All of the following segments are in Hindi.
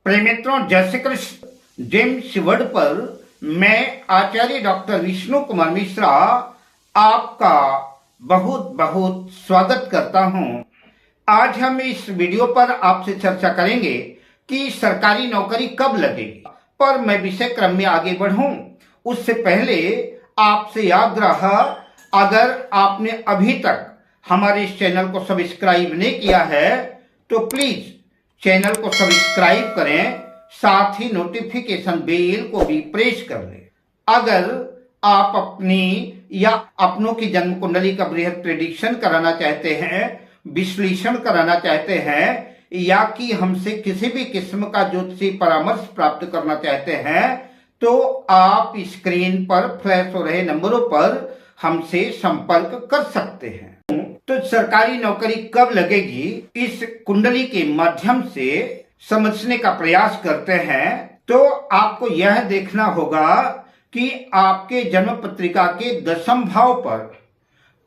प्रिय मित्रों, जय श्री कृष्ण। जेम्स वर्ड पर मैं आचार्य डॉक्टर विष्णु कुमार मिश्रा आपका बहुत बहुत स्वागत करता हूं। आज हम इस वीडियो पर आपसे चर्चा करेंगे कि सरकारी नौकरी कब लगेगी। पर मैं विषय क्रम में आगे बढ़ूं उससे पहले आपसे आग्रह, अगर आपने अभी तक हमारे इस चैनल को सब्सक्राइब नहीं किया है तो प्लीज चैनल को सब्सक्राइब करें, साथ ही नोटिफिकेशन बेल को भी प्रेस कर लें। अगर आप अपनी या अपनों की जन्म कुंडली का बृहद प्रेडिक्शन कराना चाहते हैं, विश्लेषण कराना चाहते हैं, या कि हमसे किसी भी किस्म का ज्योतिषी परामर्श प्राप्त करना चाहते हैं, तो आप स्क्रीन पर फ्लैश हो रहे नंबरों पर हमसे संपर्क कर सकते हैं। तो सरकारी नौकरी कब लगेगी, इस कुंडली के माध्यम से समझने का प्रयास करते हैं। तो आपको यह देखना होगा कि आपके जन्म पत्रिका के दशम भाव पर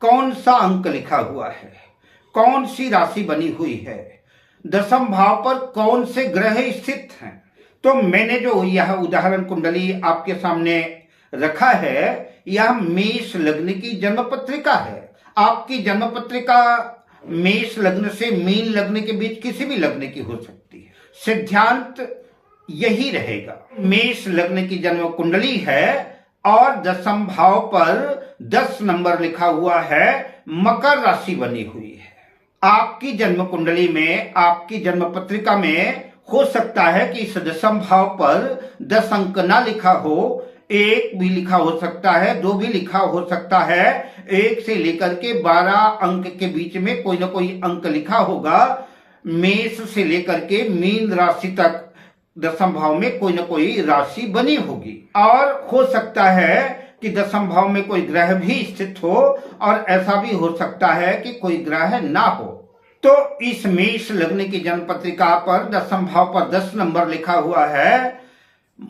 कौन सा अंक लिखा हुआ है, कौन सी राशि बनी हुई है, दशम भाव पर कौन से ग्रह स्थित हैं। तो मैंने जो यह उदाहरण कुंडली आपके सामने रखा है, यह मेष लग्न की जन्म पत्रिका है। आपकी जन्म पत्रिका मेष लग्न से मीन लग्न के बीच किसी भी लग्न की हो सकती है। सिद्धांत यही रहेगा। मेष लग्न की जन्म कुंडली है और दशम भाव पर 10 नंबर लिखा हुआ है, मकर राशि बनी हुई है। आपकी जन्म कुंडली में, आपकी जन्म पत्रिका में हो सकता है कि इस दशम भाव पर 10 अंक ना लिखा हो, 1 भी लिखा हो सकता है, 2 भी लिखा हो सकता है, 1 से लेकर के 12 अंक के बीच में कोई ना कोई अंक लिखा होगा। मेष से लेकर के मीन राशि तक दशम भाव में कोई ना कोई राशि बनी होगी। और हो सकता है कि दशम भाव में कोई ग्रह भी स्थित हो, और ऐसा भी हो सकता है कि कोई ग्रह ना हो। तो इस मेष लग्न की जन्म पत्रिका पर दशम भाव पर 10 नंबर लिखा हुआ है,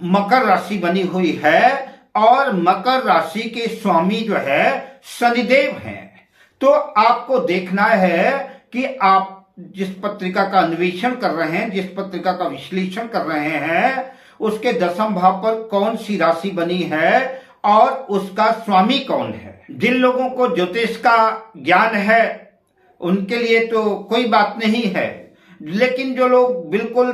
मकर राशि बनी हुई है, और मकर राशि के स्वामी जो है शनिदेव हैं। तो आपको देखना है कि आप जिस पत्रिका का अन्वेषण कर रहे हैं, जिस पत्रिका का विश्लेषण कर रहे हैं, उसके दशम भाव पर कौन सी राशि बनी है और उसका स्वामी कौन है। जिन लोगों को ज्योतिष का ज्ञान है उनके लिए तो कोई बात नहीं है, लेकिन जो लोग बिल्कुल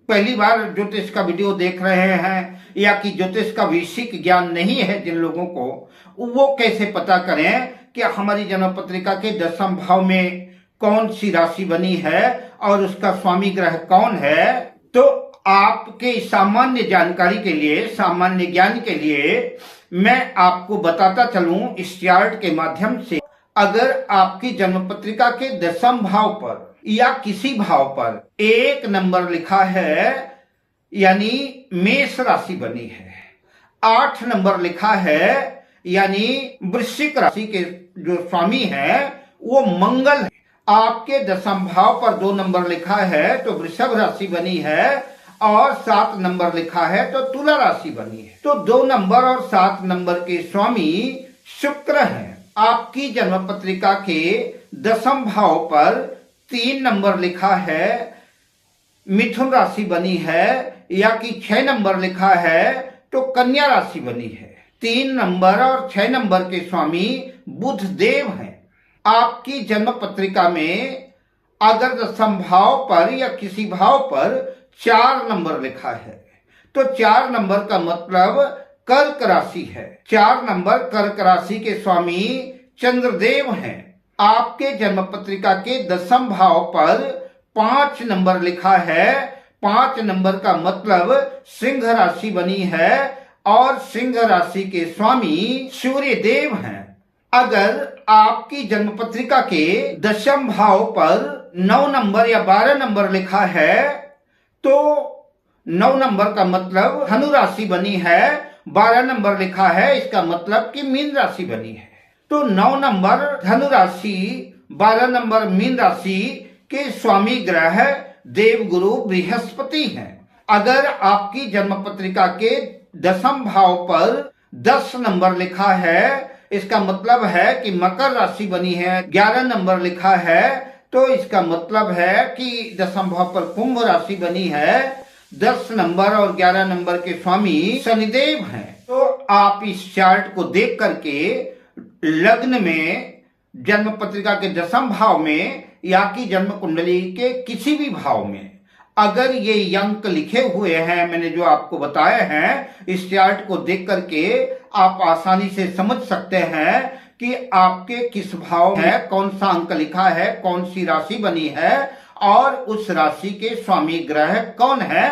पहली बार ज्योतिष का वीडियो देख रहे हैं, या कि ज्योतिष का बेसिक ज्ञान नहीं है जिन लोगों को, वो कैसे पता करें कि हमारी जन्म पत्रिका के दशम भाव में कौन सी राशि बनी है और उसका स्वामी ग्रह कौन है। तो आपके सामान्य जानकारी के लिए, सामान्य ज्ञान के लिए मैं आपको बताता चलूं इस चार्ट के माध्यम से। अगर आपकी जन्म पत्रिका के दशम भाव पर या किसी भाव पर 1 नंबर लिखा है, यानी मेष राशि बनी है, 8 नंबर लिखा है, यानी वृश्चिक राशि के जो स्वामी है वो मंगल है। आपके दशम भाव पर 2 नंबर लिखा है तो वृषभ राशि बनी है, और 7 नंबर लिखा है तो तुला राशि बनी है। तो 2 नंबर और 7 नंबर के स्वामी शुक्र हैं। आपकी जन्म पत्रिका के दशम भाव पर 3 नंबर लिखा है, मिथुन राशि बनी है, या कि 6 नंबर लिखा है तो कन्या राशि बनी है। 3 नंबर और 6 नंबर के स्वामी बुध देव हैं। आपकी जन्म पत्रिका में अगर दशम भाव पर या किसी भाव पर 4 नंबर लिखा है तो 4 नंबर का मतलब कर्क राशि है। 4 नंबर कर्क राशि के स्वामी चंद्रदेव हैं। आपके जन्म पत्रिका के दशम भाव पर 5 नंबर लिखा है, 5 नंबर का मतलब सिंह राशि बनी है, और सिंह राशि के स्वामी सूर्य देव हैं। अगर आपकी जन्म पत्रिका के दशम भाव पर 9 नंबर या 12 नंबर लिखा है तो 9 नंबर का मतलब धनु राशि बनी है, 12 नंबर लिखा है इसका मतलब कि मीन राशि बनी है। तो 9 नंबर धनु राशि, 12 नंबर मीन राशि के स्वामी ग्रह देवगुरु बृहस्पति हैं। अगर आपकी जन्म पत्रिका के दशम भाव पर 10 नंबर लिखा है, इसका मतलब है कि मकर राशि बनी है। 11 नंबर लिखा है तो इसका मतलब है कि दशम भाव पर कुंभ राशि बनी है। 10 नंबर और 11 नंबर के स्वामी शनिदेव हैं। तो आप इस चार्ट को देख करके लग्न में, जन्म पत्रिका के 10वें भाव में या कि जन्म कुंडली के किसी भी भाव में अगर ये अंक लिखे हुए हैं, मैंने जो आपको बताए हैं, इस चार्ट को देख करके आप आसानी से समझ सकते हैं कि आपके किस भाव में कौन सा अंक लिखा है, कौन सी राशि बनी है और उस राशि के स्वामी ग्रह कौन है,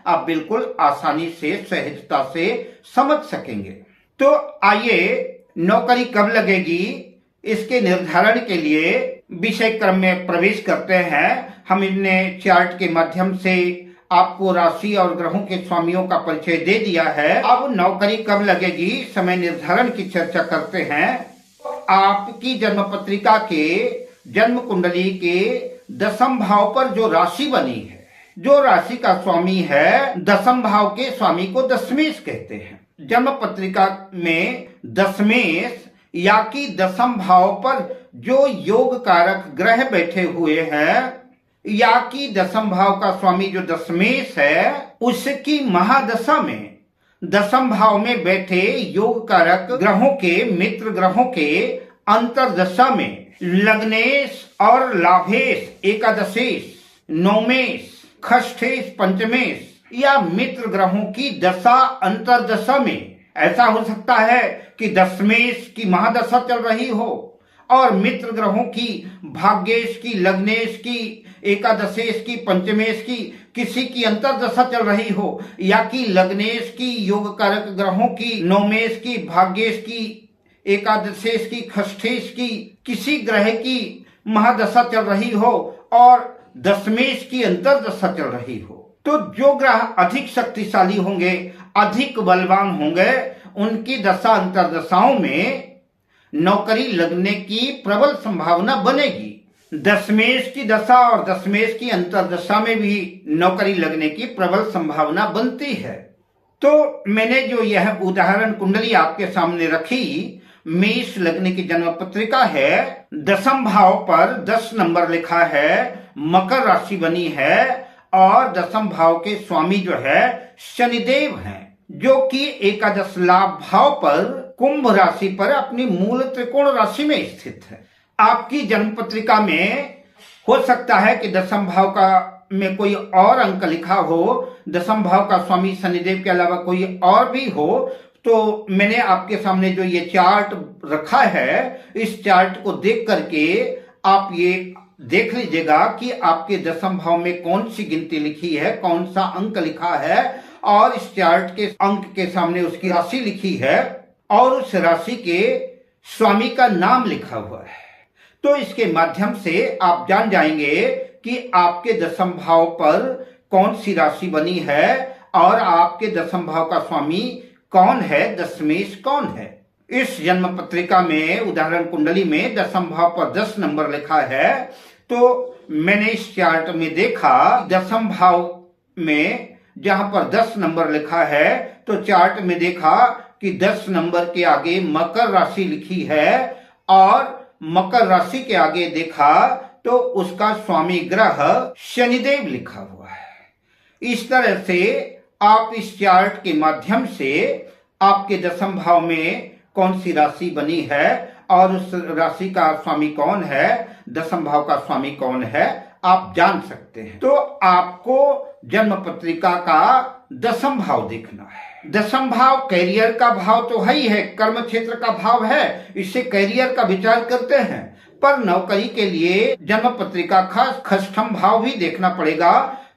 आप बिल्कुल आसानी से, सहजता से समझ सकेंगे। तो आइए, नौकरी कब लगेगी इसके निर्धारण के लिए विषय क्रम में प्रवेश करते हैं। हम इन्हें चार्ट के माध्यम से आपको राशि और ग्रहों के स्वामियों का परिचय दे दिया है। अब नौकरी कब लगेगी, समय निर्धारण की चर्चा करते हैं। आपकी जन्म पत्रिका के जन्म कुंडली के 10वें भाव पर जो राशि बनी है, जो राशि का स्वामी है, 10वें भाव के स्वामी को दशमेश कहते हैं। जन्म पत्रिका में दशमेश या कि 10वें भाव पर जो योग कारक ग्रह बैठे हुए हैं या कि 10वें भाव का स्वामी जो दशमेश है, उसकी महादशा में 10वें भाव में बैठे योग कारक ग्रहों के, मित्र ग्रहों के अंतर्दशा में लग्नेश और लाभेश, एकादशेश, नौमेश, खष्ठेश, पंचमेश या मित्र ग्रहों की दशा अंतर्दशा में, ऐसा हो सकता है कि दशमेश की महादशा चल रही हो और मित्र ग्रहों की, भाग्येश की, लग्नेश की, एकादशेश की, पंचमेश की किसी की अंतर्दशा चल रही हो, या कि लग्नेश की, योग कारक ग्रहों की, नौमेश की, भाग्येश की, एकादशेश की, खष्ठेश की किसी ग्रह की महादशा चल रही हो और दशमेश की अंतर्दशा चल रही हो। तो जो ग्रह अधिक शक्तिशाली होंगे, अधिक बलवान होंगे, उनकी दशा अंतर्दशाओं में नौकरी लगने की प्रबल संभावना बनेगी। दशमेश की दशा और दशमेश की अंतर्दशा में भी नौकरी लगने की प्रबल संभावना बनती है। तो मैंने जो यह उदाहरण कुंडली आपके सामने रखी, मेष लग्न की जन्म पत्रिका है, 10वें भाव पर 10 नंबर लिखा है, मकर राशि बनी है और 10वें भाव के स्वामी जो है शनिदेव हैं, जो कि एकादश लाभ भाव पर कुंभ राशि पर अपनी मूल त्रिकोण राशि में स्थित है। आपकी जन्म पत्रिका में हो सकता है कि 10वें भाव का में कोई और अंक लिखा हो, 10वें भाव का स्वामी शनिदेव के अलावा कोई और भी हो। तो मैंने आपके सामने जो ये चार्ट रखा है, इस चार्ट को देख करके आप ये देख लीजिएगा कि आपके 10वें भाव में कौन सी गिनती लिखी है, कौन सा अंक लिखा है और इस चार्ट के अंक के सामने उसकी राशि लिखी है और उस राशि के स्वामी का नाम लिखा हुआ है। तो इसके माध्यम से आप जान जाएंगे कि आपके 10वें भाव पर कौन सी राशि बनी है और आपके 10वें भाव का स्वामी कौन है, दशमेश कौन है। इस जन्म पत्रिका में, उदाहरण कुंडली में 10वें भाव पर 10 नंबर लिखा है। तो मैंने इस चार्ट में देखा 10वें भाव में जहां पर 10 नंबर लिखा है, तो चार्ट में देखा कि 10 नंबर के आगे मकर राशि लिखी है और मकर राशि के आगे देखा तो उसका स्वामी ग्रह शनिदेव लिखा हुआ है। इस तरह से आप इस चार्ट के माध्यम से आपके 10वें भाव में कौन सी राशि बनी है और उस राशि का स्वामी कौन है, 10वें भाव का स्वामी कौन है, आप जान सकते हैं। तो आपको जन्म पत्रिका का 10वें भाव देखना है। 10वें भाव कैरियर का भाव तो है ही है, कर्म क्षेत्र का भाव है, इससे कैरियर का विचार करते हैं। पर नौकरी के लिए जन्म पत्रिका का 6ठा भाव भी देखना पड़ेगा,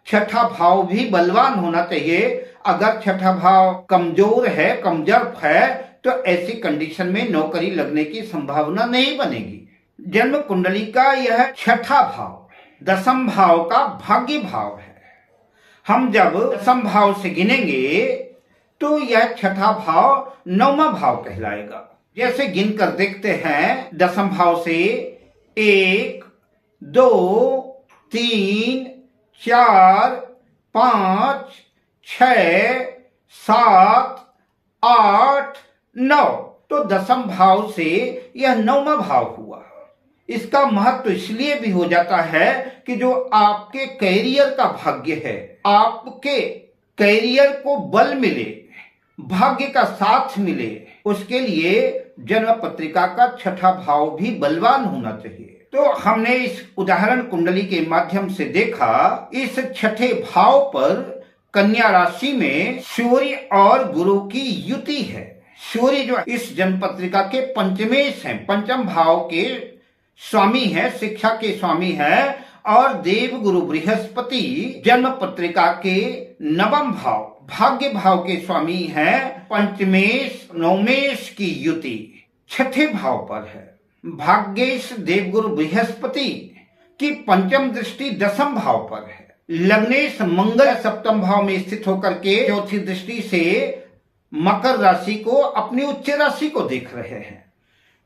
6ठा भाव भी बलवान होना चाहिए। अगर 6ठा भाव कमजोर है, कमजोर है, तो ऐसी कंडीशन में नौकरी लगने की संभावना नहीं बनेगी। जन्म कुंडली का यह 6ठा भाव 10वें भाव का भाग्य भाव है। हम जब 10वें भाव से गिनेंगे तो यह 6ठा भाव 9वां भाव कहलाएगा। जैसे गिनकर देखते हैं 10वें भाव से 1, 2, 3, 4, 5, 6, 7, 8, 9, तो 10वें भाव से यह 9वां भाव हुआ। इसका महत्व इसलिए भी हो जाता है कि जो आपके कैरियर का भाग्य है, आपके कैरियर को बल मिले, भाग्य का साथ मिले, उसके लिए जन्म पत्रिका का छठा भाव भी बलवान होना चाहिए। तो हमने इस उदाहरण कुंडली के माध्यम से देखा, इस छठे भाव पर कन्या राशि में सूर्य और गुरु की युति है। सूर्य जो इस जन्म पत्रिका के पंचमेश हैं, पंचम भाव के स्वामी है, शिक्षा के स्वामी है, और देव गुरु बृहस्पति जन्म पत्रिका के नवम भाव भाग्य भाव के स्वामी है। पंचमेश नवमेश की युति छठे भाव पर है। भाग्येश देवगुरु बृहस्पति की पंचम दृष्टि दसम भाव पर है। लग्नेश मंगल सप्तम भाव में स्थित होकर के चौथी दृष्टि से मकर राशि को, अपनी उच्च राशि को देख रहे हैं।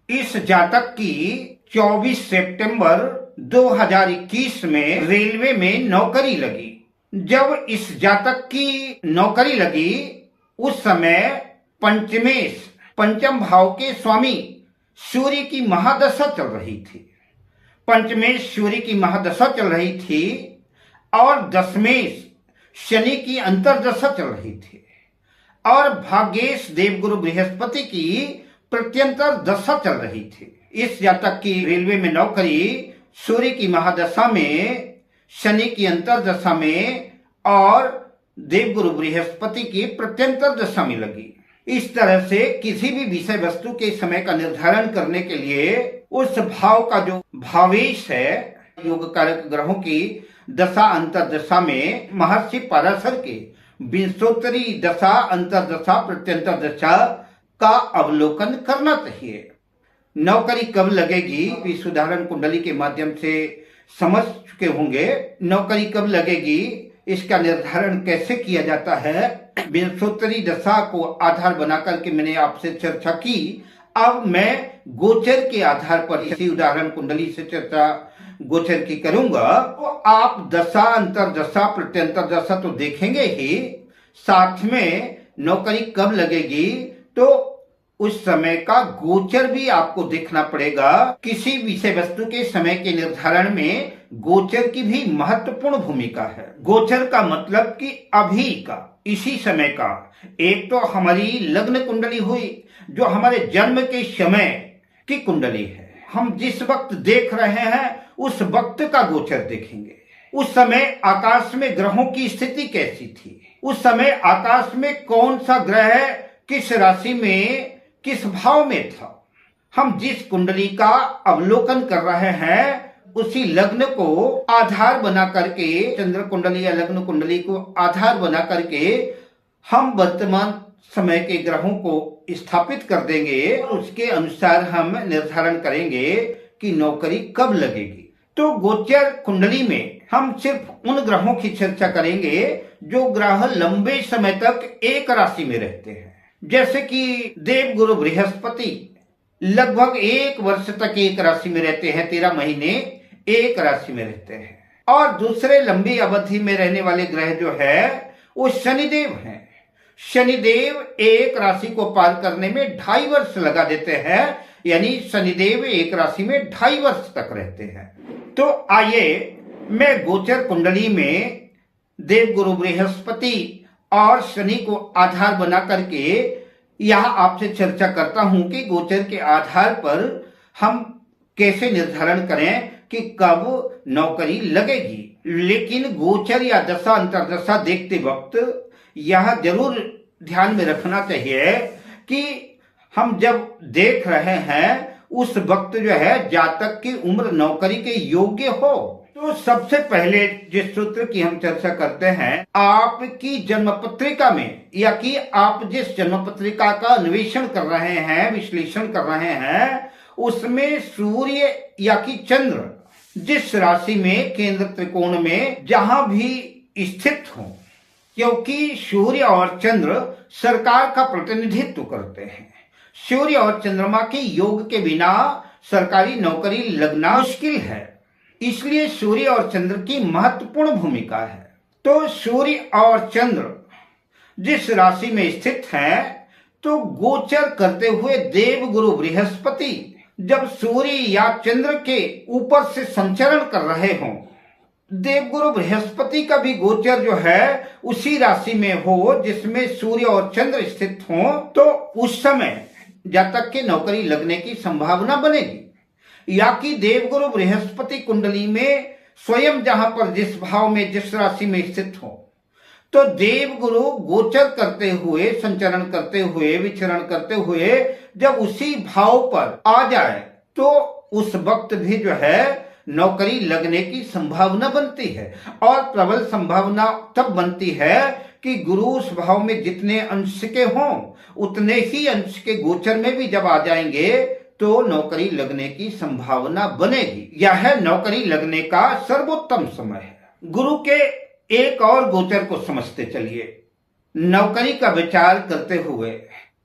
इस जातक की 24 सितंबर 2021 में रेलवे में नौकरी लगी। जब इस जातक की नौकरी लगी उस समय पंचमेश पंचम भाव के स्वामी सूर्य की महादशा चल रही थी। पंचमेश सूर्य की महादशा चल रही थी और दशमेश शनि की अंतर्दशा चल रही थी और भाग्येश देवगुरु बृहस्पति की प्रत्यंतर दशा चल रही थी। इस जातक की रेलवे में नौकरी सूर्य की महादशा में, शनि की अंतर्दशा में और देवगुरु बृहस्पति की प्रत्यंतर दशा में लगी। इस तरह से किसी भी विषय वस्तु के समय का निर्धारण करने के लिए उस भाव का जो भावेश है, योग कारक ग्रहों की दशा अंतर्दशा में महर्षि पराशर के विंशोत्तरी दशा अंतर्दशा प्रत्यंतर दशा का अवलोकन करना चाहिए। नौकरी कब लगेगी, इस उदाहरण कुंडली के माध्यम से समझ चुके होंगे। नौकरी कब लगेगी, इसका निर्धारण कैसे किया जाता है, विंशोत्तरी दशा को आधार बना करके मैंने आपसे चर्चा की। अब मैं गोचर के आधार पर इसी उदाहरण कुंडली से चर्चा गोचर की करूंगा। तो आप दशा अंतर्दशा प्रत्यंतर दशा तो देखेंगे ही, साथ में नौकरी कब लगेगी तो उस समय का गोचर भी आपको देखना पड़ेगा। किसी विषय वस्तु के समय के निर्धारण में गोचर की भी महत्वपूर्ण भूमिका है। गोचर का मतलब कि अभी का, इसी समय का। एक तो हमारी लग्न कुंडली हुई जो हमारे जन्म के समय की कुंडली है। हम जिस वक्त देख रहे हैं उस वक्त का गोचर देखेंगे। उस समय आकाश में ग्रहों की स्थिति कैसी थी, उस समय आकाश में कौन सा ग्रह किस राशि में किस भाव में था। हम जिस कुंडली का अवलोकन कर रहे हैं उसी लग्न को आधार बना करके, चंद्र कुंडली या लग्न कुंडली को आधार बना करके हम वर्तमान समय के ग्रहों को स्थापित कर देंगे। उसके अनुसार हम निर्धारण करेंगे कि नौकरी कब लगेगी। तो गोचर कुंडली में हम सिर्फ उन ग्रहों की चर्चा करेंगे जो ग्रह लंबे समय तक एक राशि में रहते हैं। जैसे कि देवगुरु बृहस्पति लगभग 1 वर्ष तक एक राशि में रहते हैं, 13 महीने एक राशि में रहते हैं। और दूसरे लंबी अवधि में रहने वाले ग्रह जो है वो शनिदेव हैं। शनिदेव एक राशि को पार करने में 2.5 वर्ष लगा देते हैं, यानी शनिदेव एक राशि में 2.5 वर्ष तक रहते हैं। तो आइए मैं गोचर कुंडली में देवगुरु बृहस्पति और शनि को आधार बना करके यहाँ आपसे चर्चा करता हूं कि गोचर के आधार पर हम कैसे निर्धारण करें कि कब नौकरी लगेगी। लेकिन गोचर या दशा अंतर्दशा देखते वक्त यह जरूर ध्यान में रखना चाहिए कि हम जब देख रहे हैं उस वक्त जो है जातक की उम्र नौकरी के योग्य हो। तो सबसे पहले जिस सूत्र की हम चर्चा करते हैं, आपकी जन्म पत्रिका में या कि आप जिस जन्म पत्रिका का अन्वेषण कर रहे हैं, विश्लेषण कर रहे हैं, उसमें सूर्य या कि चंद्र जिस राशि में, केंद्र त्रिकोण में जहां भी स्थित हो, क्योंकि सूर्य और चंद्र सरकार का प्रतिनिधित्व करते हैं। सूर्य और चंद्रमा के योग के बिना सरकारी नौकरी लगना मुश्किल है, इसलिए सूर्य और चंद्र की महत्वपूर्ण भूमिका है। तो सूर्य और चंद्र जिस राशि में स्थित हैं, तो गोचर करते हुए देवगुरु बृहस्पति जब सूर्य या चंद्र के ऊपर से संचरण कर रहे हों, देवगुरु बृहस्पति का भी गोचर जो है उसी राशि में हो जिसमें सूर्य और चंद्र स्थित हों, तो उस समय जातक के नौकरी लगने की संभावना बनेगी। या कि देवगुरु बृहस्पति कुंडली में स्वयं जहां पर जिस भाव में जिस राशि में स्थित हो, तो देवगुरु गोचर करते हुए, संचरण करते हुए, विचरण करते हुए जब उसी भाव पर आ जाए तो उस वक्त भी जो है नौकरी लगने की संभावना बनती है। और प्रबल संभावना तब बनती है कि गुरु उस भाव में जितने अंश के हों उतने ही अंश के गोचर में भी जब आ जाएंगे तो नौकरी लगने की संभावना बनेगी। यह नौकरी लगने का सर्वोत्तम समय है। गुरु के एक और गोचर को समझते चलिए। नौकरी का विचार करते हुए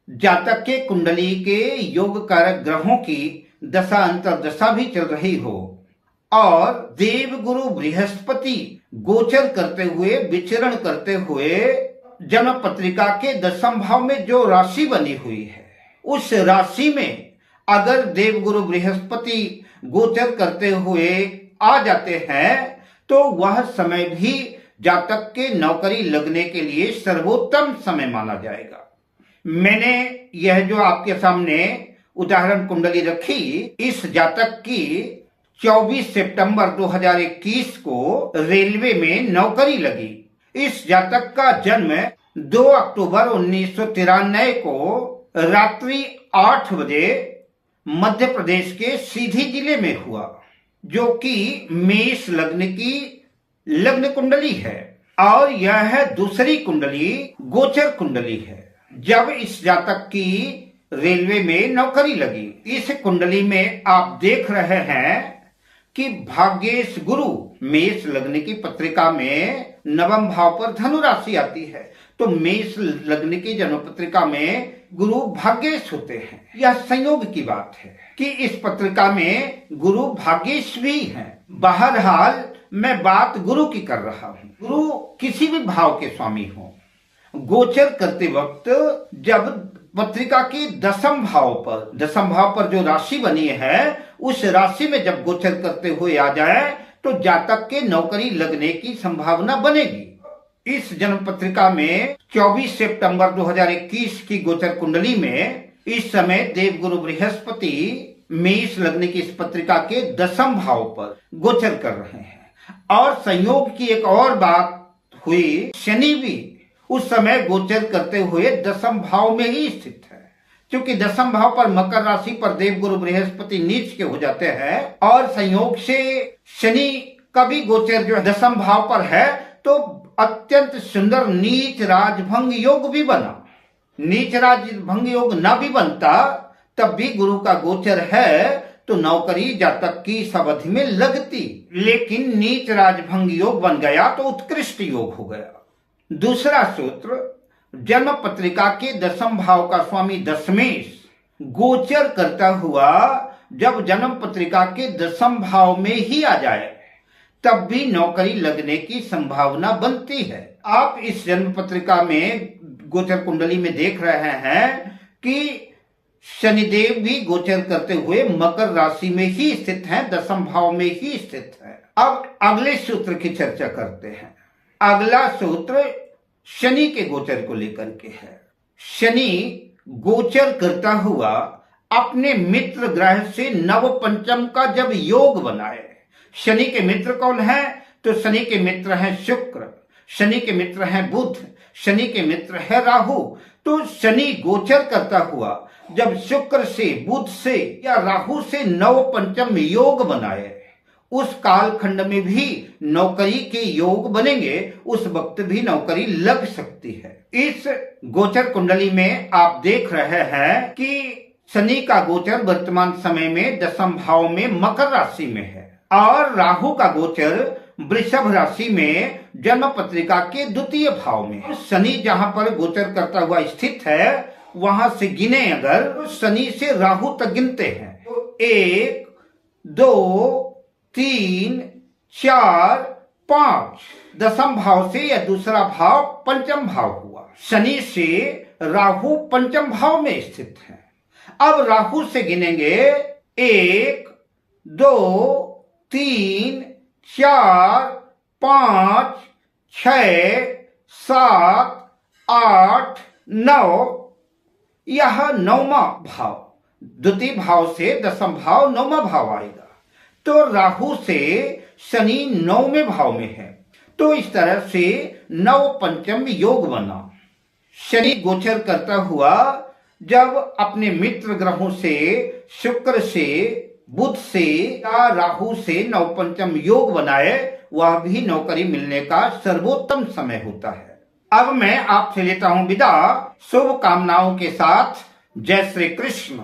जातक के कुंडली के योग कारक ग्रहों की दशा अंतर्दशा भी चल रही हो और देवगुरु बृहस्पति गोचर करते हुए, विचरण करते हुए जन्म पत्रिका के 10वें भाव में जो राशि बनी हुई है, उस राशि में अगर देवगुरु बृहस्पति गोचर करते हुए आ जाते हैं तो वह समय भी जातक के नौकरी लगने के लिए सर्वोत्तम समय माना जाएगा। मैंने यह जो आपके सामने उदाहरण कुंडली रखी, इस जातक की 24 सितंबर 2021 को रेलवे में नौकरी लगी। इस जातक का जन्म 2 अक्टूबर 1993 को रात्रि 8 बजे मध्य प्रदेश के सीधी जिले में हुआ, जो कि मेष लग्न की लग्न कुंडली है और यह दूसरी कुंडली गोचर कुंडली है। जब इस जातक की रेलवे में नौकरी लगी, इस कुंडली में आप देख रहे हैं कि भाग्येश गुरु मेष लग्न की पत्रिका में 9वें भाव पर धनु राशि आती है, तो मेष लग्न की जन्म पत्रिका में गुरु भाग्येश होते हैं। यह संयोग की बात है कि इस पत्रिका में गुरु भाग्येश भी हैं। बहरहाल मैं बात गुरु की कर रहा हूं। गुरु किसी भी भाव के स्वामी हो, गोचर करते वक्त जब पत्रिका के 10वें भाव पर जो राशि बनी है, उस राशि में जब गोचर करते हुए आ जाए तो जातक के नौकरी लगने की संभावना बनेगी। इस जन्म पत्रिका में 24 सितंबर 2021 की गोचर कुंडली में इस समय देवगुरु बृहस्पति मेष लग्न की इस पत्रिका के 10वें भाव पर गोचर कर रहे हैं। और संयोग की एक और बात हुई, शनि भी उस समय गोचर करते हुए 10वें भाव में ही स्थित है। क्योंकि 10वें भाव पर मकर राशि पर देवगुरु बृहस्पति नीच के हो जाते हैं और संयोग से शनि का भी गोचर जो 10वें भाव पर है, तो अत्यंत सुंदर नीच राजभंग योग भी बना। नीच राजभंग योग न भी बनता तब भी गुरु का गोचर है तो नौकरी जातक की इस अवधि में लगती, लेकिन नीच राजभंग योग बन गया तो उत्कृष्ट योग हो गया। दूसरा सूत्र, जन्म पत्रिका के 10वें भाव का स्वामी दशमेश गोचर करता हुआ जब जन्म पत्रिका के 10वें भाव में ही आ जाए तब भी नौकरी लगने की संभावना बनती है। आप इस जन्म पत्रिका में गोचर कुंडली में देख रहे हैं कि शनिदेव भी गोचर करते हुए मकर राशि में ही स्थित हैं, 10वें भाव में ही स्थित है। अब अगले सूत्र की चर्चा करते हैं। अगला सूत्र शनि के गोचर को लेकर के है। शनि गोचर करता हुआ अपने मित्र ग्रह से नव पंचम का जब योग बनाए, शनि के मित्र कौन है? तो शनि के मित्र हैं शुक्र, शनि के मित्र हैं बुध, शनि के मित्र है राहु। तो शनि गोचर करता हुआ जब शुक्र से, बुध से या राहु से नव पंचम योग बनाए, उस कालखंड में भी नौकरी के योग बनेंगे, उस वक्त भी नौकरी लग सकती है। इस गोचर कुंडली में आप देख रहे हैं कि शनि का गोचर वर्तमान समय में 10वें भाव में मकर राशि में है और राहु का गोचर वृषभ राशि में जन्म पत्रिका के 2 भाव में। शनि जहां पर गोचर करता हुआ स्थित है वहां से गिने अगर तो शनि से राहु तक गिनते हैं तो 1, 2, 3, 4, 5 10वें भाव से यह दूसरा भाव 5वें भाव हुआ। शनि से राहु 5वें भाव में स्थित है। अब राहु से गिनेंगे 1, 2, 3, 4, 5, 6, 7, 8, 9। यह 9वां भाव, द्वितीय भाव से दसम भाव 9वां भाव आएगा। तो राहु से शनि 9वें भाव में है, तो इस तरह से नव पंचम योग बना। शनि गोचर करता हुआ जब अपने मित्र ग्रहों से, शुक्र से, बुध से या राहु से नव पंचम योग बनाए, वह भी नौकरी मिलने का सर्वोत्तम समय होता है। अब मैं आपसे लेता हूं विदा, शुभ कामनाओं के साथ। जय श्री कृष्ण।